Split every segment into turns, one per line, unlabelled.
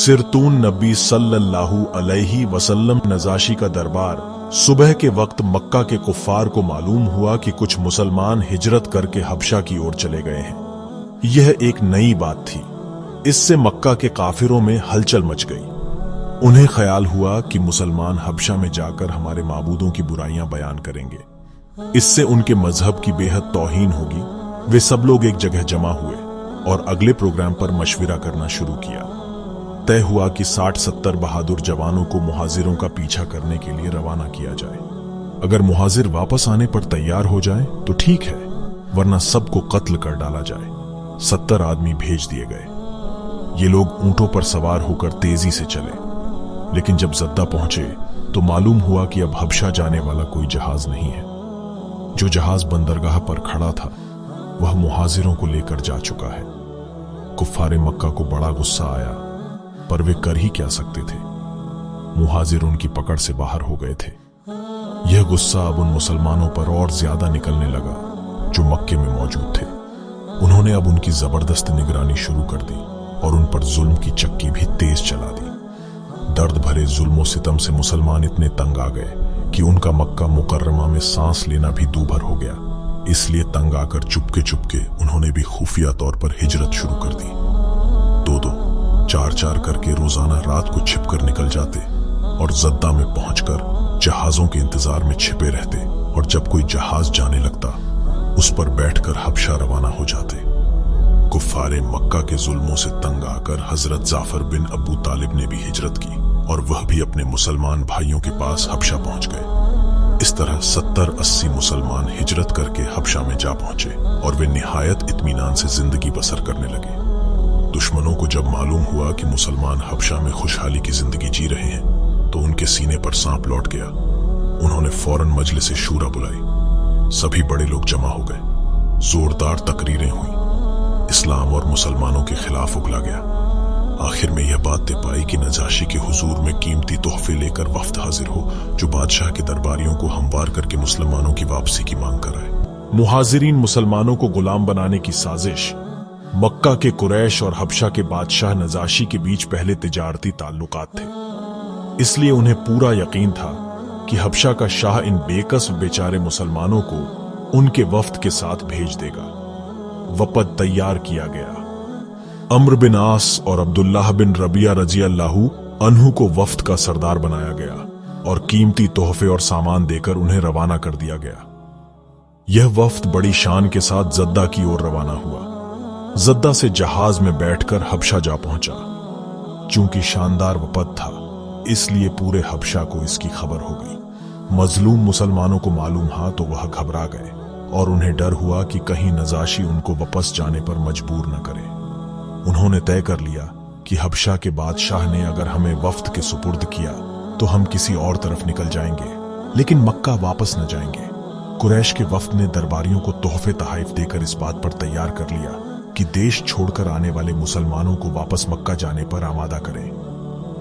सिरतून नबी सल्लल्लाहु अलैहि वसल्लम नजाशी का दरबार। सुबह के वक्त मक्का के कुफ्फार को मालूम हुआ कि कुछ मुसलमान हिजरत करके हबशा की ओर चले गए हैं। यह एक नई बात थी। इससे मक्का के काफिरों में हलचल मच गई। उन्हें ख्याल हुआ कि मुसलमान हबशा में जाकर हमारे माबूदों की बुराइयां बयान करेंगे। इससे उनके मजहब की बेहद तौहीन होगी। वे सब लोग एक जगह जमा हुए और अगले प्रोग्राम पर मशविरा करना शुरू किया। तय हुआ कि 60-70 बहादुर जवानों को मुहाजिरों का पीछा करने के लिए रवाना किया जाए। अगर मुहाजिर वापस आने पर तैयार हो जाए तो ठीक है, वरना सबको कत्ल कर डाला जाए। 70 आदमी भेज दिए गए। ये लोग ऊंटों पर सवार होकर तेजी से चले, लेकिन जब जद्दा पहुंचे तो मालूम हुआ कि अब हबशा जाने वाला कोई जहाज नहीं है। जो जहाज बंदरगाह पर खड़ा था वह मुहाजिरों को लेकर जा चुका है। कुफ्फारे मक्का को बड़ा गुस्सा आया, पर वे कर ही क्या सकते थे। मुहाजिर उनकी पकड़ से बाहर हो गए थे। यह गुस्सा अब उन मुसलमानों पर और ज्यादा निकलने लगा जो मक्के में मौजूद थे। उन्होंने अब उनकी जबरदस्त निगरानी शुरू कर दी और उन पर जुल्म की चक्की भी तेज चला दी। दर्द भरे जुल्मों सितम से मुसलमान इतने तंग आ गए कि उनका मक्का मुकर्रमा में सांस लेना भी दूभर हो गया। इसलिए तंग आकर चुपके चुपके उन्होंने भी खुफिया तौर पर हिजरत शुरू कर दी। 2-2, 4-4 करके रोजाना रात को छिपकर निकल जाते और जद्दा में पहुंचकर जहाजों के इंतजार में छिपे रहते, और जब कोई जहाज जाने लगता उस पर बैठकर हबशा रवाना हो जाते। कुफ्फारे मक्का के जुल्मों से तंग आकर हजरत जाफर बिन अबू तालिब ने भी हिजरत की और वह भी अपने मुसलमान भाइयों के पास हबशा पहुंच गए। इस तरह 70-80 मुसलमान हिजरत करके हबशा में जा पहुंचे और वे निहायत इत्मीनान से जिंदगी बसर करने लगे। दुश्मनों को जब मालूम हुआ कि मुसलमान हबशा में खुशहाली की जिंदगी जी रहे हैं तो उनके सीने पर सांप लौट गया। उन्होंने फौरन मजलिस शूरा बुलाई। सभी बड़े लोग जमा हो गए। जोरदार तकरीरें हुई। इस्लाम और मुसलमानों के खिलाफ उगला गया। आखिर में यह बात तय पाई कि नजाशी के हुजूर में कीमती तोहफे लेकर वफ्द हाजिर हो जो बादशाह के दरबारियों को हमवार करके मुसलमानों की वापसी की मांग कराए। मुहाजिरीन मुसलमानों को गुलाम बनाने की साजिश। मक्का के कुरैश और हबशा के बादशाह नजाशी के बीच पहले तिजारती ताल्लुकात थे, इसलिए उन्हें पूरा यकीन था कि हबशा का शाह इन बेकस बेचारे मुसलमानों को उनके वफ्द के साथ भेज देगा। वफद तैयार किया गया। अम्र बिन आस और अब्दुल्लाह बिन रबिया रज़ियल्लाहु अन्हु को वफ्द का सरदार बनाया गया और कीमती तोहफे और सामान देकर उन्हें रवाना कर दिया गया। यह वफ्द बड़ी शान के साथ जद्दा की ओर रवाना हुआ। जद्दा से जहाज में बैठकर हबशा जा पहुंचा। चूंकि शानदार वफद था, इसलिए पूरे हबशा को इसकी खबर हो गई। मजलूम मुसलमानों को मालूम हुआ तो वह घबरा गए और उन्हें डर हुआ कि कहीं नजाशी उनको वापस जाने पर मजबूर न करे। उन्होंने तय कर लिया कि हबशा के बादशाह ने अगर हमें वफ्द के सुपुर्द किया तो हम किसी और तरफ निकल जाएंगे, लेकिन मक्का वापस न जाएंगे। कुरैश के वफ्द ने दरबारियों को तोहफे तहाइफ देकर इस बात पर तैयार कर लिया कि देश छोड़कर आने वाले मुसलमानों को वापस मक्का जाने पर आमादा करें।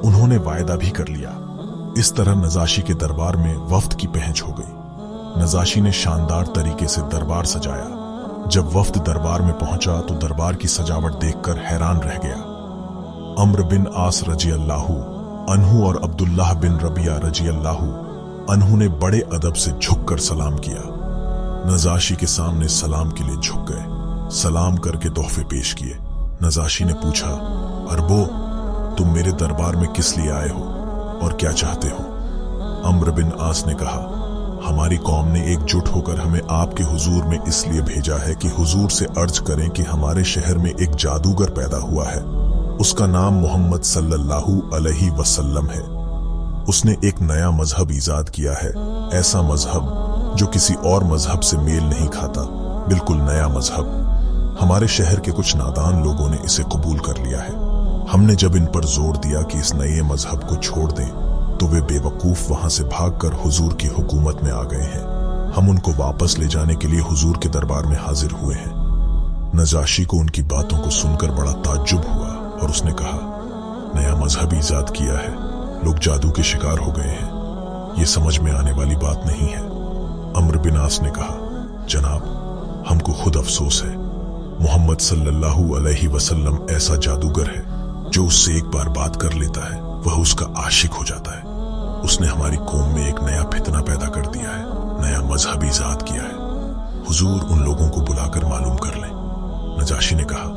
उन्होंने वायदा भी कर लिया। इस तरह नजाशी के दरबार में वफ्द की पहुंच हो गई। नजाशी ने शानदार तरीके से दरबार सजाया। जब वफ्द दरबार में पहुंचा तो दरबार की सजावट देखकर हैरान रह गया। अम्र बिन आस रज़ियल्लाहु अन्हु और अब्दुल्लाह बिन रबिया रज़ियल्लाहु अन्हु ने बड़े अदब से झुककर सलाम किया। नजाशी के सामने सलाम के लिए झुक गए। सलाम करके तोहफे पेश किए। नजाशी ने पूछा, अरबो, तुम मेरे दरबार में किस लिए आए हो और क्या चाहते हो? अम्र बिन आस ने कहा, हमारी कौम ने एकजुट होकर हमें आपके हुजूर में इसलिए भेजा है कि हुजूर से अर्ज करें कि हमारे शहर में एक जादूगर पैदा हुआ है। उसका नाम मोहम्मद सल्लल्लाहु अलैहि वसल्लम है। उसने एक नया मजहब ईजाद किया है, ऐसा मजहब जो किसी और मजहब से मेल नहीं खाता, बिल्कुल नया मजहब। हमारे शहर के कुछ नादान लोगों ने इसे कबूल कर लिया है। हमने जब इन पर जोर दिया कि इस नए मजहब को छोड़ दें तो वे बेवकूफ वहां से भागकर हुजूर की हुकूमत में आ गए हैं। हम उनको वापस ले जाने के लिए हुजूर के दरबार में हाजिर हुए हैं। नजाशी को उनकी बातों को सुनकर बड़ा ताज्जुब हुआ और उसने कहा, नया मजहब ईजाद किया है, लोग जादू के शिकार हो गए हैं, ये समझ में आने वाली बात नहीं है। अम्र बिन आस ने कहा, जनाब, हमको खुद अफसोस है। मोहम्मद सल्लल्लाहु अलैहि वसल्लम ऐसा जादूगर है जो उससे एक बार बात कर लेता है वह उसका आशिक हो जाता है। उसने हमारी कौम में एक नया फितना पैदा कर दिया है, नया मजहब ईजाद किया है। हुजूर उन लोगों को बुलाकर मालूम कर लें। नजाशी ने कहा,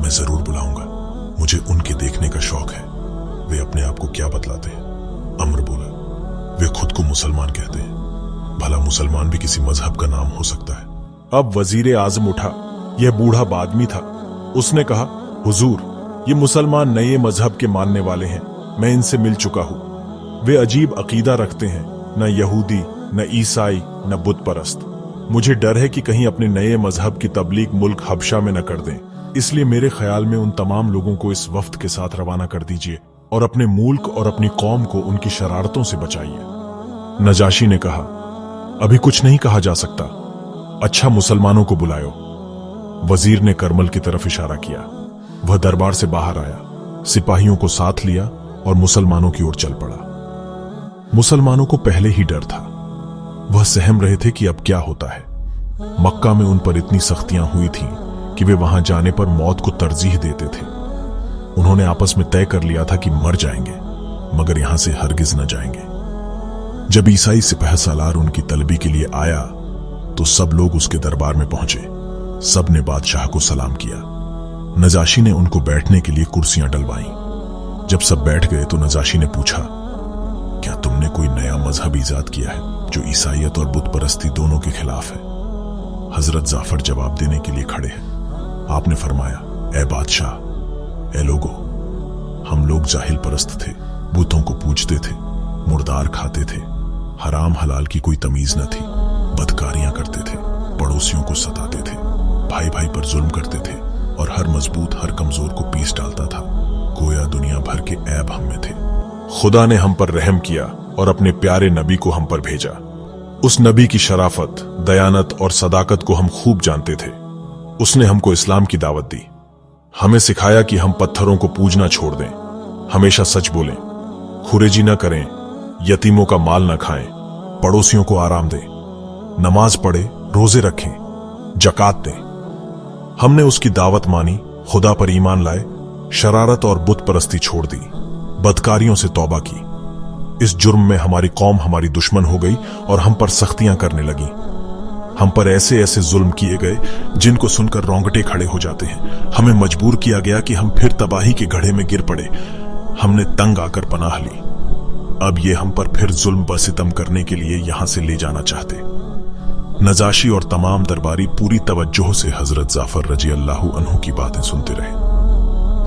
मैं जरूर बुलाऊंगा, मुझे उनके देखने का शौक है, वे अपने आप को क्या बतलाते हैं। अम्र बोला, वे खुद को मुसलमान कहते हैं, भला मुसलमान भी किसी मजहब का नाम हो सकता है। अब वजीर आजम उठा, यह बूढ़ा बादमी था। उसने कहा, हुजूर ये मुसलमान नए मजहब के मानने वाले हैं, मैं इनसे मिल चुका हूं। वे अजीब अकीदा रखते हैं, न यहूदी न ईसाई न बुत परस्त। मुझे डर है कि कहीं अपने नए मजहब की तबलीग मुल्क हबशा में न कर दें, इसलिए मेरे ख्याल में उन तमाम लोगों को इस वफ्द के साथ रवाना कर दीजिए और अपने मुल्क और अपनी कौम को उनकी शरारतों से बचाइए। नजाशी ने कहा, अभी कुछ नहीं कहा जा सकता, अच्छा मुसलमानों को बुलायो। वजीर ने करमल की तरफ इशारा किया। वह दरबार से बाहर आया, सिपाहियों को साथ लिया और मुसलमानों की ओर चल पड़ा। मुसलमानों को पहले ही डर था, वह सहम रहे थे कि अब क्या होता है। मक्का में उन पर इतनी सख्तियां हुई थीं कि वे वहां जाने पर मौत को तरजीह देते थे। उन्होंने आपस में तय कर लिया था कि मर जाएंगे मगर यहां से हरगिज न जाएंगे। जब ईसाई सिपहसालार उनकी तलबी के लिए आया तो सब लोग उसके दरबार में पहुंचे। सब ने बादशाह को सलाम किया। नजाशी ने उनको बैठने के लिए कुर्सियां डलवाईं। जब सब बैठ गए तो नजाशी ने पूछा, क्या तुमने कोई नया मजहब ईजाद किया है जो ईसाइयत और बुत परस्ती दोनों के खिलाफ है? हजरत जाफर जवाब देने के लिए खड़े हैं। आपने फरमाया, ए बादशाह, ए लोगो, हम लोग जाहिल परस्त थे, बुतों को पूजते थे, मुर्दार खाते थे, हराम हलाल की कोई तमीज न थी, बदकारियां करते थे, पड़ोसियों को सताते थे, भाई भाई पर जुल्म करते थे और हर मजबूत हर कमजोर को पीस डालता था। गोया दुनिया भर के ऐब हम में थे। खुदा ने हम पर रहम किया और अपने प्यारे नबी को हम पर भेजा। उस नबी की शराफत, दयानत और सदाकत को हम खूब जानते थे। उसने हमको इस्लाम की दावत दी, हमें सिखाया कि हम पत्थरों को पूजना छोड़ दें, हमेशा सच बोलें, खुरेजी न करें, यतीमों का माल न खाएं, पड़ोसियों को आराम दें, नमाज पढ़े, रोजे रखें, जकात दें। हमने उसकी दावत मानी, खुदा पर ईमान लाए, शरारत और बुत परस्ती छोड़ दी, बदकारियों से तौबा की। इस जुर्म में हमारी कौम हमारी दुश्मन हो गई और हम पर सख्तियां करने लगी। हम पर ऐसे ऐसे जुल्म किए गए जिनको सुनकर रोंगटे खड़े हो जाते हैं। हमें मजबूर किया गया कि हम फिर तबाही के घड़े में गिर पड़े। हमने तंग आकर पनाह ली। अब ये हम पर फिर जुल्म बसितम करने के लिए यहां से ले जाना चाहते। नजाशी और तमाम दरबारी पूरी तवज्जो से हजरत जाफर रजी अल्लाहु अन्हु की बातें सुनते रहे।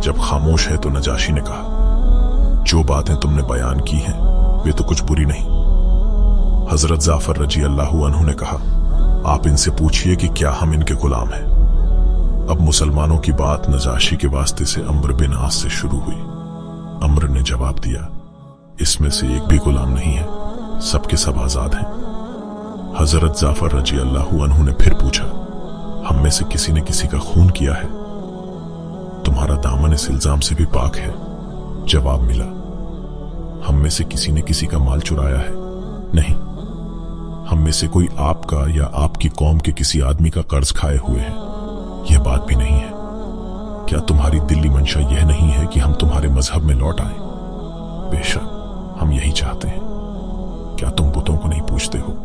जब खामोश है तो नजाशी ने कहा, जो बातें तुमने बयान की हैं वे तो कुछ बुरी नहीं। हजरत जाफर रजी अल्लाहु अन्हु ने कहा, आप इनसे पूछिए कि क्या हम इनके गुलाम हैं। अब मुसलमानों की बात नजाशी के वास्ते से अम्र बिन आस से शुरू हुई। अम्र ने जवाब दिया, इसमें से एक भी गुलाम नहीं है, सबके सब आजाद हैं। हजरत जाफर रजी अल्लाहु अन्हु ने फिर पूछा, हम में से किसी ने किसी का खून किया है? तुम्हारा दामन इस इल्जाम से भी पाक है। जवाब मिला, हम में से किसी ने किसी का माल चुराया है? नहीं। हम में से कोई आपका या आपकी कौम के किसी आदमी का कर्ज खाए हुए हैं? यह बात भी नहीं है। क्या तुम्हारी दिल्ली मंशा यह नहीं है कि हम तुम्हारे मजहब में लौट आए? बेशक हम यही चाहते हैं। क्या तुम बुतों को नहीं पूछते हो?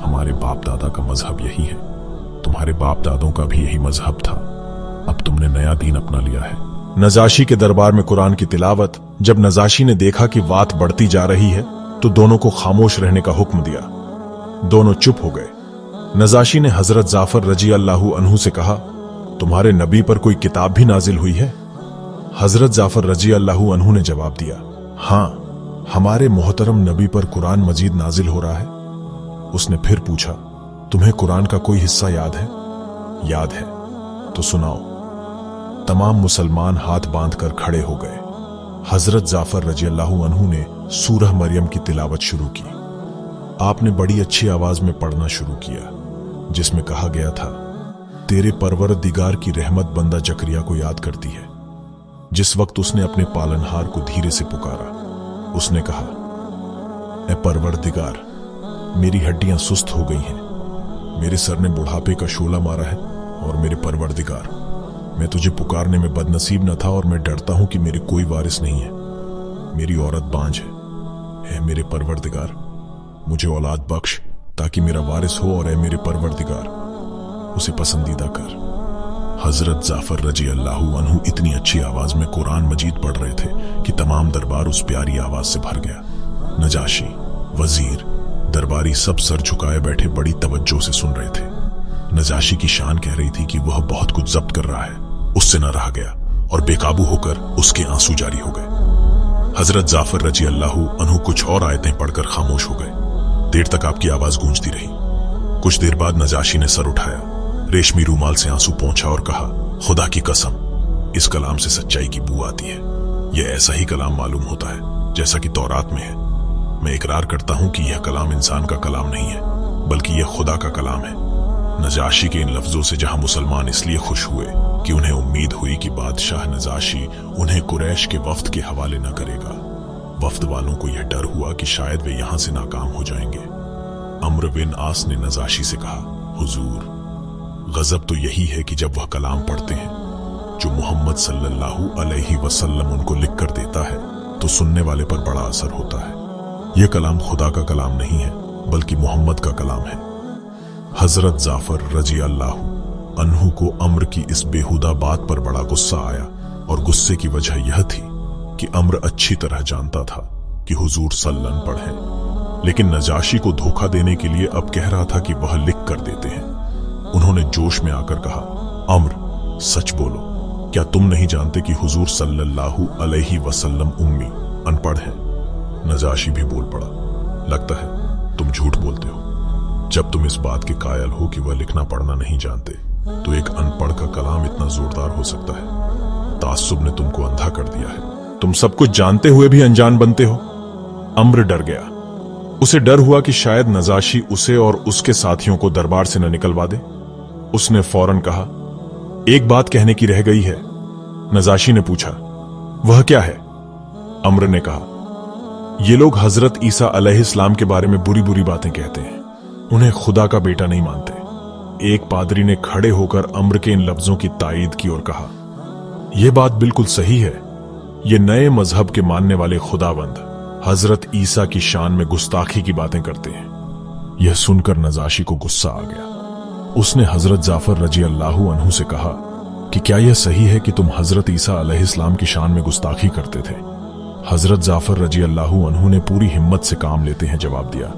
हमारे बाप दादा का मजहब यही है, तुम्हारे बाप दादों का भी यही मजहब था, अब तुमने नया दीन अपना लिया है। नजाशी के दरबार में कुरान की तिलावत। जब नजाशी ने देखा कि बात बढ़ती जा रही है तो दोनों को खामोश रहने का हुक्म दिया। दोनों चुप हो गए। नजाशी ने हजरत जाफर रजी अल्लाहु अन्हु से कहा, तुम्हारे नबी पर कोई किताब भी नाजिल हुई है? हजरत जाफर रजी अल्लाहु अन्हु ने जवाब दिया, हाँ, हमारे मोहतरम नबी पर कुरान मजीद नाजिल हो रहा है। उसने फिर पूछा, तुम्हें कुरान का कोई हिस्सा याद है? याद है। तो सुनाओ। तमाम मुसलमान हाथ बांधकर खड़े हो गए। हजरत जाफर रजी अल्लाहु अन्हु ने सूरह मरियम की तिलावत शुरू की। आपने बड़ी अच्छी आवाज में पढ़ना शुरू किया, जिसमें कहा गया था, तेरे परवरदिगार की रहमत बंदा जकरिया को याद करती है। जिस वक्त उसने अपने पालनहार को धीरे से पुकारा, उसने कहा, ए परवरदिगार, मेरी हड्डियां सुस्त हो गई हैं, मेरे सर ने बुढ़ापे का शोला मारा है और मेरे परवरदिगार मैं तुझे पुकारने में बदनसीब न था और मैं डरता हूं कि मेरे कोई वारिस नहीं है। मेरी औरत बांझ है मेरे परवरदिगार, मुझे औलाद बख्श ताकि मेरा वारिस हो, और ऐ मेरे परवरदिगार उसे पसंदीदा कर। हजरत जाफर रजी अल्लाहु अन्हु इतनी अच्छी आवाज में कुरान मजीद पढ़ रहे थे कि तमाम दरबार उस प्यारी आवाज से भर गया। नजाशी, वजीर, दरबारी सब सर झुकाए बैठे बड़ी तवज्जो से सुन रहे थे। नजाशी की शान कह रही थी कि वह बहुत कुछ जब्त कर रहा है, उससे न रहा गया और बेकाबू होकर उसके आंसू जारी हो गए। हजरत जाफर रजी अल्लाहु अन्हु कुछ और आयतें पढ़कर खामोश हो गए। देर तक आपकी आवाज गूंजती रही। कुछ देर बाद नजाशी ने सर उठाया, रेशमी रूमाल से आंसू पोंछा और कहा, खुदा की कसम, इस कलाम से सच्चाई की बू आती है। यह ऐसा ही कलाम मालूम होता है जैसा कि तौरात में है। मैं इकरार करता हूं कि यह कलाम इंसान का कलाम नहीं है, बल्कि यह खुदा का कलाम है। नजाशी के इन लफ्जों से जहां मुसलमान इसलिए खुश हुए कि उन्हें उम्मीद हुई कि बादशाह नजाशी उन्हें कुरैश के वफ्द के हवाले न करेगा, वफ्द वालों को यह डर हुआ कि शायद वे यहां से नाकाम हो जाएंगे। अम्र बिन आस ने नजाशी से कहा, हुजूर, गजब तो यही है कि जब वह कलाम पढ़ते हैं जो मोहम्मद सल्लल्लाहु अलैहि वसल्लम उनको लिख कर देता है तो सुनने वाले पर बड़ा असर होता है। यह कलाम खुदा का कलाम नहीं है, बल्कि मोहम्मद का कलाम है। हजरत जाफर रजी अल्लाहु अन्हु को अम्र की इस बेहुदा बात पर बड़ा गुस्सा आया, और गुस्से की वजह यह थी कि अम्र अच्छी तरह जानता था कि हुजूर सल्लन पढ़ें, लेकिन नजाशी को धोखा देने के लिए अब कह रहा था कि वह लिख कर देते हैं। उन्होंने जोश में आकर कहा, अम्र, सच बोलो, क्या तुम नहीं जानते कि हुजूर सल्लल्लाहु अलैहि वसल्लम उम्मी, अनपढ़ हैं? नजाशी भी बोल पड़ा, लगता है तुम झूठ बोलते हो। जब तुम इस बात के कायल हो कि वह लिखना पढ़ना नहीं जानते, तो एक अनपढ़ का कलाम इतना जोरदार हो सकता है? तासुब ने तुमको अंधा कर दिया है। तुम सब कुछ जानते हुए भी अनजान बनते हो। अम्र डर गया। उसे डर हुआ कि शायद नजाशी उसे और उसके साथियों को दरबार से न निकलवा दे। उसने फौरन कहा, एक बात कहने की रह गई है। नजाशी ने पूछा, वह क्या है? अम्र ने कहा, ये लोग हजरत ईसा अलैहिस्सलाम के बारे में बुरी बुरी बातें कहते हैं, उन्हें खुदा का बेटा नहीं मानते। एक पादरी ने खड़े होकर अम्र के इन लफ्जों की तायीद की और कहा, यह बात बिल्कुल सही है। ये नए मजहब के मानने वाले खुदावंद हजरत ईसा की शान में गुस्ताखी की बातें करते हैं। यह सुनकर नजाशी को गुस्सा आ गया। उसने हजरत जाफर रजी अल्लाहु अन्हु से कहा कि क्या यह सही है कि तुम हजरत ईसा अलैहिस्सलाम की शान में गुस्ताखी करते थे? हजरत जाफर रजी अल्लाहु अन्हु ने पूरी हिम्मत से काम लेते हैं जवाब दिया,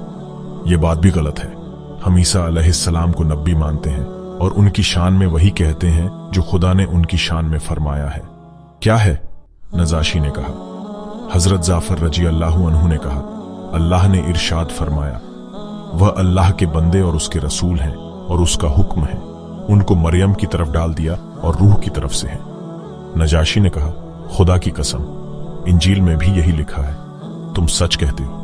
यह बात भी गलत है। हम ईसा अलैहिस्सलाम को नबी मानते हैं और उनकी शान में वही कहते हैं जो खुदा ने उनकी शान में फरमाया है। क्या है? नजाशी ने कहा। हजरत जाफर रजी अल्लाहु अन्हु ने कहा, अल्लाह ने इरशाद फरमाया, वह अल्लाह के बंदे और उसके रसूल हैं और उसका हुक्म है, उनको मरियम की तरफ डाल दिया और रूह की तरफ से है। नजाशी ने कहा, खुदा की कसम, इंजील में भी यही लिखा है, तुम सच कहते हो।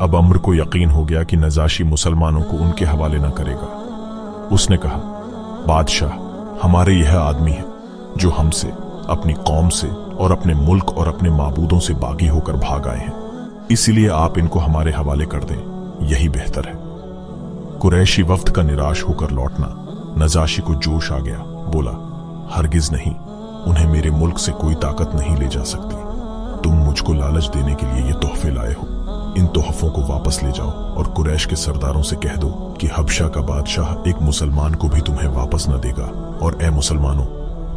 अब अम्र को यकीन हो गया कि नजाशी मुसलमानों को उनके हवाले न करेगा। उसने कहा, बादशाह, हमारे यह आदमी है जो हमसे, अपनी कौम से और अपने मुल्क और अपने माबूदों से बागी होकर भाग आए हैं, इसलिए आप इनको हमारे हवाले कर दें, यही बेहतर है। कुरैशी वफ्द का निराश होकर लौटना, नजाशी को जोश आ गया। बोला, हरगिज नहीं, उन्हें मेरे मुल्क से कोई ताकत नहीं ले जा सकती। तुम मुझको लालच देने के लिए ये तोहफे लाए हो, इन तोहफों को वापस ले जाओ और कुरैश के सरदारों से कह दो कि हबशा का बादशाह एक मुसलमान को भी तुम्हें वापस न देगा, और ए मुसलमानों,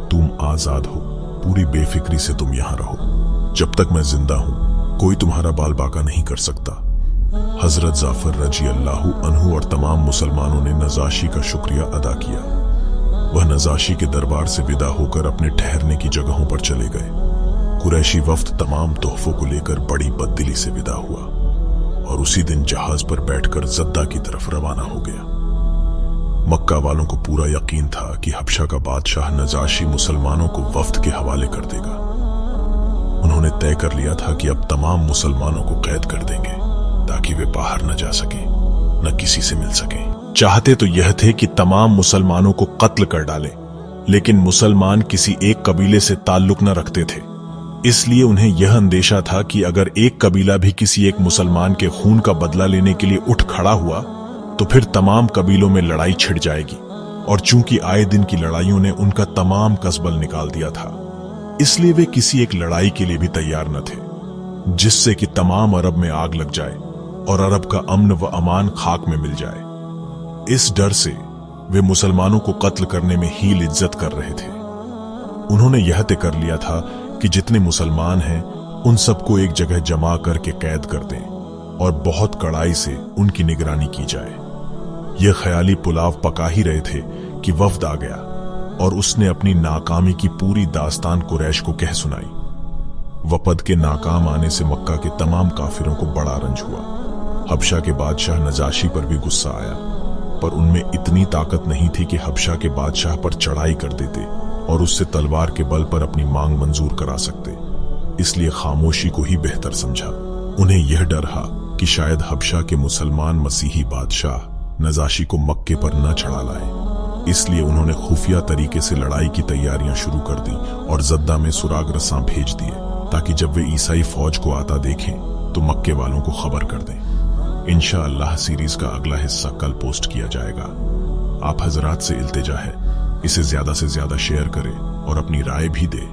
तुम आजाद हो, पूरी बेफिक्री से तुम यहां रहो। जब तक मैं जिंदा हूं, कोई तुम्हारा बाल बाका नहीं कर सकता। हजरत जाफर रजी अल्लाहु अन्हु और तमाम मुसलमानों ने नजाशी का शुक्रिया अदा किया। वह नजाशी के दरबार से विदा होकर अपने ठहरने की जगहों पर चले गए। कुरैशी वफ्द तमाम तोहफों को लेकर बड़ी बददिली से विदा हुआ और उसी दिन जहाज पर बैठकर जद्दा की तरफ रवाना हो गया। मक्का वालों को पूरा यकीन था कि हबशा का बादशाह नजाशी मुसलमानों को वफ्द के हवाले कर देगा। उन्होंने तय कर लिया था कि अब तमाम मुसलमानों को कैद कर देंगे ताकि वे बाहर न जा सकें, न किसी से मिल सकें। चाहते तो यह थे कि तमाम मुसलमानों को कत्ल कर डालें, लेकिन मुसलमान किसी एक कबीले से ताल्लुक न रखते थे, इसलिए उन्हें यह अंदेशा था कि अगर एक कबीला भी किसी एक मुसलमान के खून का बदला लेने के लिए उठ खड़ा हुआ तो फिर तमाम कबीलों में लड़ाई छिड़ जाएगी और चूंकि आए दिन की लड़ाइयों ने उनका तमाम कसबल निकाल दिया था, इसलिए वे किसी एक लड़ाई के लिए भी तैयार न थे जिससे कि तमाम अरब में आग लग जाए और अरब का अमन व अमान खाक में मिल जाए। इस डर से वे मुसलमानों को कत्ल करने में हील इज्जत कर रहे थे। उन्होंने यह तय कर लिया था कि जितने मुसलमान हैं उन सबको एक जगह जमा करके कैद कर दें और बहुत कड़ाई से उनकी निगरानी की जाए। यह ख्याली पुलाव पका ही रहे थे कि वफ्द आ गया और उसने अपनी नाकामी की पूरी दास्तान कुरैश को कह सुनाई। वफद के नाकाम आने से मक्का के तमाम काफिरों को बड़ा रंज हुआ। हबशा के बादशाह नजाशी पर भी गुस्सा आया, पर उनमें इतनी ताकत नहीं थी कि हबशा के बादशाह पर चढ़ाई कर देते और उससे तलवार के बल पर अपनी मांग मंजूर करा सकते। इसलिए खामोशी को ही बेहतर समझा। उन्हें यह डर था कि शायद हबशा के मुसलमान मसीही बादशाह नजाशी को मक्के पर न चढ़ा लाए। इसलिए उन्होंने खुफिया तरीके से लड़ाई की तैयारियां शुरू कर दी और जद्दा में सुराग रस्सां भेज दिए ताकि जब वे ईसाई फौज को आता देखें तो मक्के वालों को खबर कर दें। इंशाअल्लाह सीरीज का अगला हिस्सा कल पोस्ट किया जाएगा। आप हजरात से इल्तिजा है इसे ज्यादा से ज्यादा शेयर करें और अपनी राय भी दें।